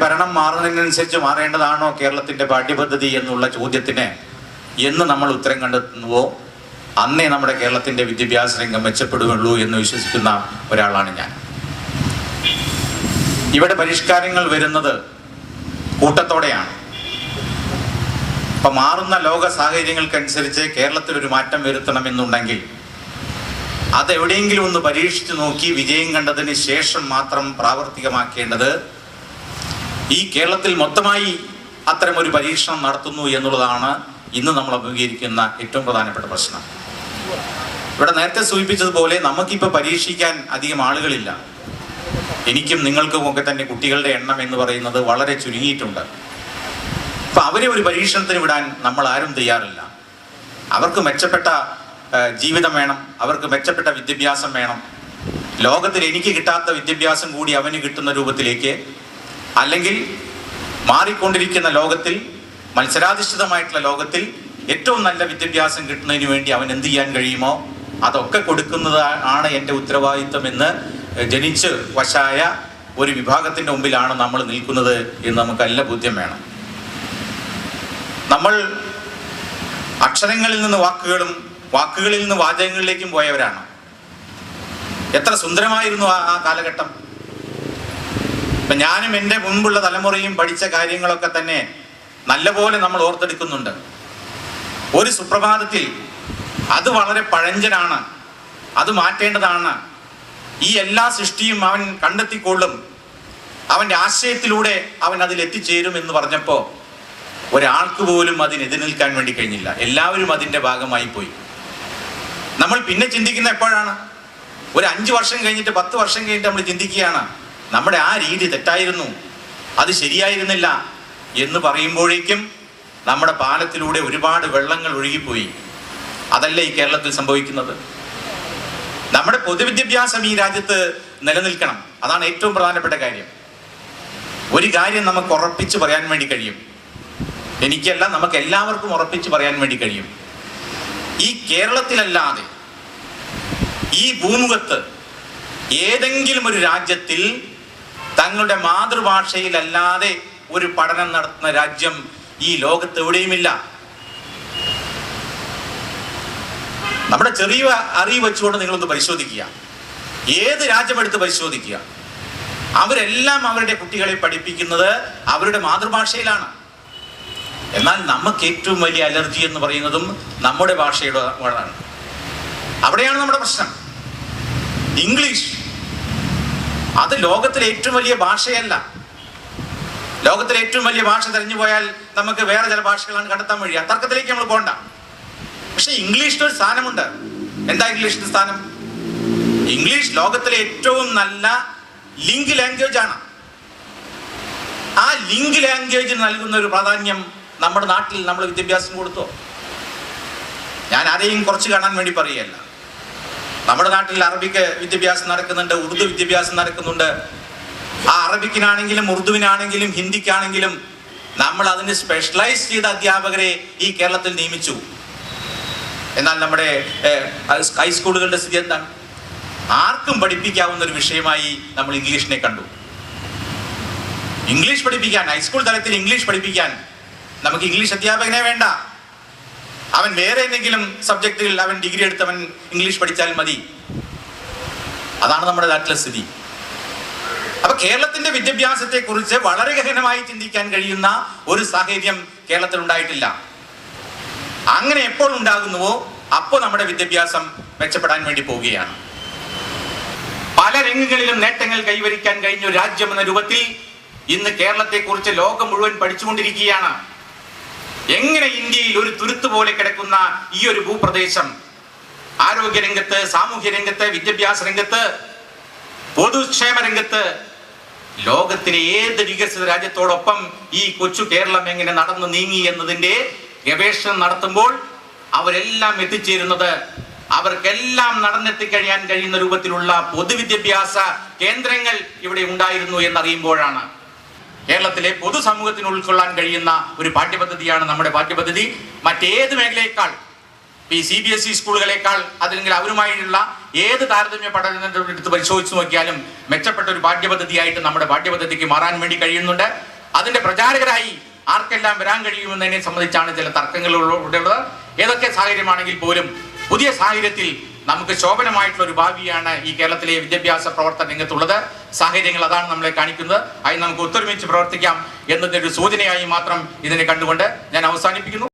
ഭരണം മാറുന്നതിനനുസരിച്ച് മാറേണ്ടതാണോ കേരളത്തിൻ്റെ പാഠ്യപദ്ധതി എന്നുള്ള ചോദ്യത്തിന് എന്ന് നമ്മൾ ഉത്തരം കണ്ടെത്തുന്നുവോ അന്നേ നമ്മുടെ കേരളത്തിൻ്റെ വിദ്യാഭ്യാസ രംഗം മെച്ചപ്പെടുകയുള്ളൂ എന്ന് വിശ്വസിക്കുന്ന ഒരാളാണ് ഞാൻ. ഇവിടെ പരിഷ്കാരങ്ങൾ വരുന്നത് കൂട്ടത്തോടെയാണ്. ഇപ്പം മാറുന്ന ലോക സാഹചര്യങ്ങൾക്കനുസരിച്ച് കേരളത്തിലൊരു മാറ്റം വരുത്തണമെന്നുണ്ടെങ്കിൽ അതെവിടെയെങ്കിലും ഒന്ന് പരീക്ഷിച്ചു നോക്കി വിജയം കണ്ടതിന് ശേഷം മാത്രം പ്രാവർത്തികമാക്കേണ്ടത് ഈ കേരളത്തിൽ മൊത്തമായി അത്തരമൊരു പരീക്ഷണം നടത്തുന്നു എന്നുള്ളതാണ് ഇന്ന് നമ്മൾ അഭിമുഖീകരിക്കുന്ന ഏറ്റവും പ്രധാനപ്പെട്ട പ്രശ്നം. ഇവിടെ നേരത്തെ സൂചിപ്പിച്ചതുപോലെ നമുക്കിപ്പോൾ പരീക്ഷിക്കാൻ അധികം ആളുകളില്ല. എനിക്കും നിങ്ങൾക്കും ഒക്കെ തന്നെ കുട്ടികളുടെ എണ്ണം എന്ന് പറയുന്നത് വളരെ ചുരുങ്ങിയിട്ടുണ്ട്. അപ്പം അവരെ ഒരു പരീക്ഷണത്തിന് വിടാൻ നമ്മൾ ആരും തയ്യാറില്ല. അവർക്ക് മെച്ചപ്പെട്ട ജീവിതം വേണം, അവർക്ക് മെച്ചപ്പെട്ട വിദ്യാഭ്യാസം വേണം. ലോകത്തിൽ എനിക്ക് കിട്ടാത്ത വിദ്യാഭ്യാസം കൂടി അവന് കിട്ടുന്ന രൂപത്തിലേക്ക്, അല്ലെങ്കിൽ മാറിക്കൊണ്ടിരിക്കുന്ന ലോകത്തിൽ, മത്സരാധിഷ്ഠിതമായിട്ടുള്ള ലോകത്തിൽ ഏറ്റവും നല്ല വിദ്യാഭ്യാസം കിട്ടുന്നതിന് വേണ്ടി അവൻ എന്ത് ചെയ്യാൻ കഴിയുമോ അതൊക്കെ കൊടുക്കുന്നത് ആണ് എൻ്റെ ഉത്തരവാദിത്വം എന്ന് ജനിച്ച് വശായ ഒരു വിഭാഗത്തിൻ്റെ മുമ്പിലാണ് നമ്മൾ നിൽക്കുന്നത് എന്ന് നമുക്ക് നല്ല ബോധ്യം വേണം. നമ്മൾ അക്ഷരങ്ങളിൽ നിന്ന് വാക്കുകളും വാക്കുകളിൽ നിന്ന് വാചകങ്ങളിലേക്കും പോയവരാണ്. എത്ര സുന്ദരമായിരുന്നു ആ കാലഘട്ടം. ഇപ്പം ഞാനും എൻ്റെ മുൻപുള്ള തലമുറയും പഠിച്ച കാര്യങ്ങളൊക്കെ തന്നെ നല്ലപോലെ നമ്മൾ ഓർത്തെടുക്കുന്നുണ്ട്. ഒരു സുപ്രഭാതത്തിൽ അത് വളരെ പഴഞ്ചനാണ്, അത് മാറ്റേണ്ടതാണ്, ഈ എല്ലാ സൃഷ്ടിയും അവൻ കണ്ടെത്തിക്കൊള്ളും, അവൻ്റെ ആശയത്തിലൂടെ അവൻ അതിലെത്തിച്ചേരും എന്ന് പറഞ്ഞപ്പോൾ ഒരാൾക്ക് പോലും അതിനെതിരെ നിൽക്കാൻ വേണ്ടി കഴിഞ്ഞില്ല. എല്ലാവരും അതിൻ്റെ ഭാഗമായി പോയി. നമ്മൾ പിന്നെ ചിന്തിക്കുന്ന എപ്പോഴാണ്? ഒരു 5 വർഷം കഴിഞ്ഞിട്ട് 10 വർഷം കഴിഞ്ഞിട്ട് നമ്മൾ ചിന്തിക്കുകയാണ് നമ്മുടെ ആ രീതി തെറ്റായിരുന്നു, അത് ശരിയായിരുന്നില്ല എന്ന് പറയുമ്പോഴേക്കും നമ്മുടെ പാലത്തിലൂടെ ഒരുപാട് വെള്ളങ്ങൾ ഒഴുകിപ്പോയി. അതല്ല ഈ കേരളത്തിൽ സംഭവിക്കുന്നത്. നമ്മുടെ പൊതുവിദ്യാഭ്യാസം ഈ രാജ്യത്ത് നിലനിൽക്കണം. അതാണ് ഏറ്റവും പ്രധാനപ്പെട്ട കാര്യം. ഒരു കാര്യം നമുക്ക് ഉറപ്പിച്ച് പറയാൻ വേണ്ടി കഴിയും, എനിക്കല്ല നമുക്ക് എല്ലാവർക്കും ഉറപ്പിച്ച് പറയാൻ വേണ്ടി കഴിയും. ഈ കേരളത്തിലല്ലാതെ ഈ ഭൂമുഖത്ത് ഏതെങ്കിലും ഒരു രാജ്യത്തിൽ തങ്ങളുടെ മാതൃഭാഷയിലല്ലാതെ ഒരു പഠനം നടത്തുന്ന രാജ്യം ഈ ലോകത്ത് എവിടെയുമില്ല. നമ്മുടെ ചെറിയ അറിവ് വെച്ചുകൊണ്ട് നിങ്ങളൊന്ന് പരിശോധിക്കുക, ഏത് രാജ്യമെടുത്ത് പരിശോധിക്കുക, അവരെല്ലാം അവരുടെ കുട്ടികളെ പഠിപ്പിക്കുന്നത് അവരുടെ മാതൃഭാഷയിലാണ്. എന്നാൽ നമുക്ക് ഏറ്റവും വലിയ അലർജി എന്ന് പറയുന്നതും നമ്മുടെ ഭാഷയുടെ ആണ്. അവിടെയാണ് നമ്മുടെ പ്രശ്നം. ഇംഗ്ലീഷ് അത് ലോകത്തിലെ ഏറ്റവും വലിയ ഭാഷയല്ല. ലോകത്തിലെ ഏറ്റവും വലിയ ഭാഷ തെരഞ്ഞു പോയാൽ നമുക്ക് വേറെ ചില ഭാഷകളാണ് കണ്ടെത്താൻ വഴി. ആ തർക്കത്തിലേക്ക് നമ്മൾ പോകണ്ട. പക്ഷെ ഇംഗ്ലീഷിന് ഒരു സ്ഥാനമുണ്ട്. എന്താ ഇംഗ്ലീഷിന്റെ സ്ഥാനം? ഇംഗ്ലീഷ് ലോകത്തിലെ ഏറ്റവും നല്ല ലിങ്ക് ലാംഗ്വേജ് ആണ്. ആ ലിങ്ക് ലാംഗ്വേജിന് നൽകുന്ന ഒരു പ്രാധാന്യം നമ്മുടെ നാട്ടിൽ നമ്മൾ വിദ്യാഭ്യാസം കൊടുത്തോ? ഞാൻ ആരെയും കുറച്ച് കാണാൻ വേണ്ടി പറയുകയല്ല. നമ്മുടെ നാട്ടിൽ അറബിക്ക് വിദ്യാഭ്യാസം നടക്കുന്നുണ്ട്, ഉറുദു വിദ്യാഭ്യാസം നടക്കുന്നുണ്ട്. ആ അറബിക്കിനാണെങ്കിലും ഉറുദുവിനാണെങ്കിലും ഹിന്ദിക്കാണെങ്കിലും നമ്മൾ അതിന് സ്പെഷ്യലൈസ് ചെയ്ത അധ്യാപകരെ ഈ കേരളത്തിൽ നിയമിച്ചു. എന്നാൽ നമ്മുടെ ഹൈസ്കൂളുകളുടെ സ്ഥിതി എന്താണ്? ആർക്കും പഠിപ്പിക്കാവുന്ന ഒരു വിഷയമായി നമ്മൾ ഇംഗ്ലീഷിനെ കണ്ടു. ഇംഗ്ലീഷ് പഠിപ്പിക്കാൻ, ഹൈസ്കൂൾ തലത്തിൽ ഇംഗ്ലീഷ് പഠിപ്പിക്കാൻ നമുക്ക് ഇംഗ്ലീഷ് അധ്യാപകനെ വേണ്ട. അവൻ വേറെ എന്തെങ്കിലും സബ്ജക്റ്റിൽ അവൻ ഡിഗ്രി എടുത്തവൻ ഇംഗ്ലീഷ് പഠിച്ചാൽ മതി. അതാണ് നമ്മുടെ നാട്ടിലെ സ്ഥിതി. അപ്പൊ കേരളത്തിന്റെ വിദ്യാഭ്യാസത്തെ കുറിച്ച് വളരെ ഗഹനമായി ചിന്തിക്കാൻ കഴിയുന്ന ഒരു സാഹചര്യം കേരളത്തിൽ ഉണ്ടായിട്ടില്ല. അങ്ങനെ എപ്പോൾ ഉണ്ടാകുന്നുവോ അപ്പോൾ നമ്മുടെ വിദ്യാഭ്യാസം മെച്ചപ്പെടാൻ വേണ്ടി പോവുകയാണ്. പല രംഗങ്ങളിലും നേട്ടങ്ങൾ കൈവരിക്കാൻ കഴിഞ്ഞ ഒരു രാജ്യം എന്ന രൂപത്തിൽ ഇന്ന് കേരളത്തെ കുറിച്ച് ലോകം മുഴുവൻ പഠിച്ചുകൊണ്ടിരിക്കുകയാണ്. എങ്ങനെ ഇന്ത്യയിൽ ഒരു തുരുത്ത് പോലെ കിടക്കുന്ന ഈ ഒരു ഭൂപ്രദേശം ആരോഗ്യ രംഗത്ത്, സാമൂഹ്യ രംഗത്ത്, വിദ്യാഭ്യാസ രംഗത്ത്, പൊതുക്ഷേമ രംഗത്ത് ലോകത്തിലെ ഏത് വികസിത രാജ്യത്തോടൊപ്പം ഈ കൊച്ചു കേരളം എങ്ങനെ നടന്നു നീങ്ങി എന്നതിന്റെ ഗവേഷണം നടത്തുമ്പോൾ അവരെല്ലാം എത്തിച്ചേരുന്നത്, അവർക്കെല്ലാം നടന്നെത്തിക്കഴിയാൻ കഴിയുന്ന രൂപത്തിലുള്ള പൊതുവിദ്യാഭ്യാസ കേന്ദ്രങ്ങൾ ഇവിടെ ഉണ്ടായിരുന്നു എന്നറിയുമ്പോഴാണ്. കേരളത്തിലെ പൊതുസമൂഹത്തിന് ഉൾക്കൊള്ളാൻ കഴിയുന്ന ഒരു പാഠ്യപദ്ധതിയാണ് നമ്മുടെ പാഠ്യപദ്ധതി. മറ്റേത് മേഖലയേക്കാൾ, ഈ CBSE സ്കൂളുകളേക്കാൾ, അല്ലെങ്കിൽ അവരുമായുള്ള ഏത് താരതമ്യ പഠനത്തെ എടുത്ത് പരിശോധിച്ച് നോക്കിയാലും മെച്ചപ്പെട്ട ഒരു പാഠ്യപദ്ധതിയായിട്ട് നമ്മുടെ പാഠ്യപദ്ധതിക്ക് മാറാൻ വേണ്ടി കഴിയുന്നുണ്ട്. അതിന്റെ പ്രചാരകരായി ആർക്കെല്ലാം വരാൻ കഴിയുമെന്നതിനെ സംബന്ധിച്ചാണ് ചില തർക്കങ്ങളുള്ളത്. ഏതൊക്കെ സാഹചര്യമാണെങ്കിൽ പോലും പുതിയ സാഹചര്യത്തിൽ നമുക്ക് ശോഭനമായിട്ടുള്ള ഒരു ഭാവിയാണ് ഈ കേരളത്തിലെ വിദ്യാഭ്യാസ പ്രവർത്തന രംഗത്തുള്ളത്. സാഹചര്യങ്ങൾ അതാണ് നമ്മളെ കാണിക്കുന്നത്. അതിന് നമുക്ക് ഒത്തൊരുമിച്ച് പ്രവർത്തിക്കാം എന്നതിന്റെ ഒരു സൂചനയായി മാത്രം ഇതിനെ കണ്ടുകൊണ്ട് ഞാൻ അവസാനിപ്പിക്കുന്നു.